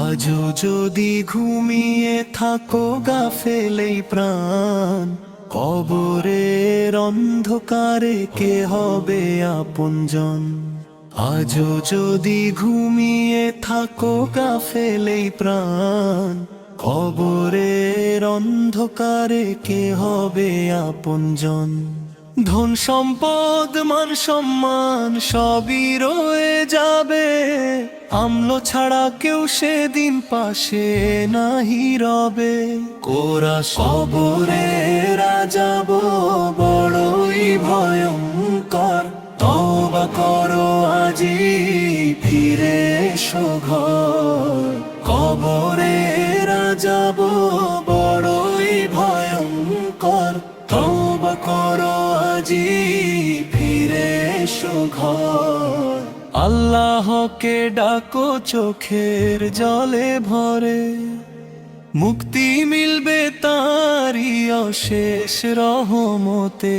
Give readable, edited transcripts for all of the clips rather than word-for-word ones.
আজও যদি ঘুমিয়ে থাকো গাফেলেই প্রাণ, কবরের অন্ধকারে কে হবে আপনজন। আজও যদি ঘুমিয়ে থাকো গাফেলেই প্রাণ, কবরের অন্ধকারে কে হবে আপনজন। ধন সম্পদ মান সম্মান সবই রয়ে যাবে, আমলো ছাড়া কেউ সেদিন পাশে নাহি রবে। কোরা কবরে যাব বড়ই ভয়ঙ্কর, তওবা করো আজি ফিরে এসো ঘর। কবরে যাব বড়ই ভয়ঙ্কর, তওবা করো আজি ফিরে এসো ঘর। আল্লাহকে ডাকো চোখের জলে ভরে, মুক্তি মিলবে তারি অশেষ রহমতে।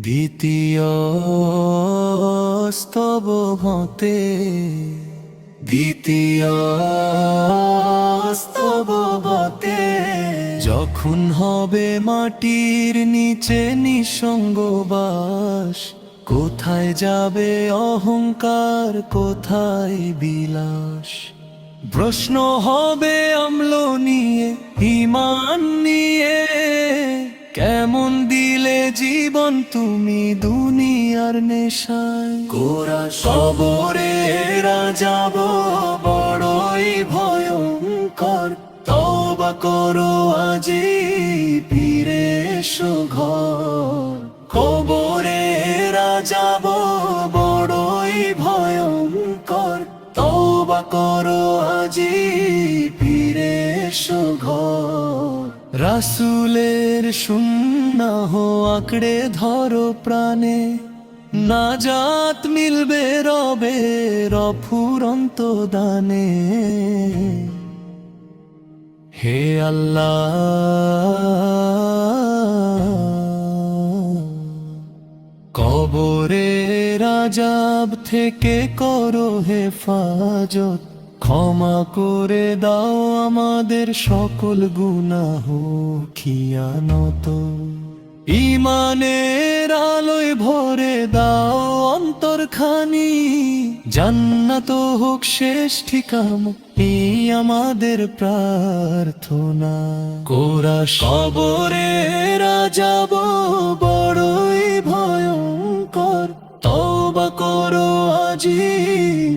দ্বিতীয় স্তব হতে, দ্বিতীয় স্তব হতে। যখন হবে মাটির নিচে নিঃসঙ্গ বাস, কোথায় যাবে অহংকার কোথায় বিলাস। প্রশ্ন হবে আমলো নিয়ে ঈমান নিয়ে, কেমন দিলে জীবন তুমি দুনিয়ার নেশায়। কোরা কবরে যাব বড়ই ভয়ঙ্কর, তওবা করো আজি ফিরে এসো ঘর। কবরে যাব বড়ই ভয়ঙ্কর, তওবা করো আজি ফিরে এসো ঘর। রাসূলের সুন্নাহ আঁকড়ে ধরো প্রাণে, নাজাত মিলবে রবের অফুরন্ত দানে। হে আল্লাহ, কবরের আযাব থেকে করো হেফাজত, ক্ষমা করে দাও আমাদের সকল গুনাহ খিয়ানত। ঈমানের আলোয় ভরে দাও অন্তরখানি, জান্নাত হোক শেষ ঠিকানা এই আমাদের প্রার্থনা। কোরা কবরে যাব বড়ই ভয়ঙ্কর, তওবা করো আজি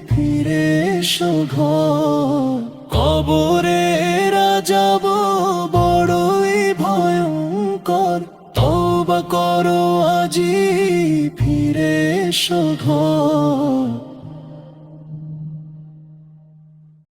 ফিরে এসো ঘর। কবরে যাব বড়ই ভয়ঙ্কর, তওবা করো আজি ফিরে এসো ঘর।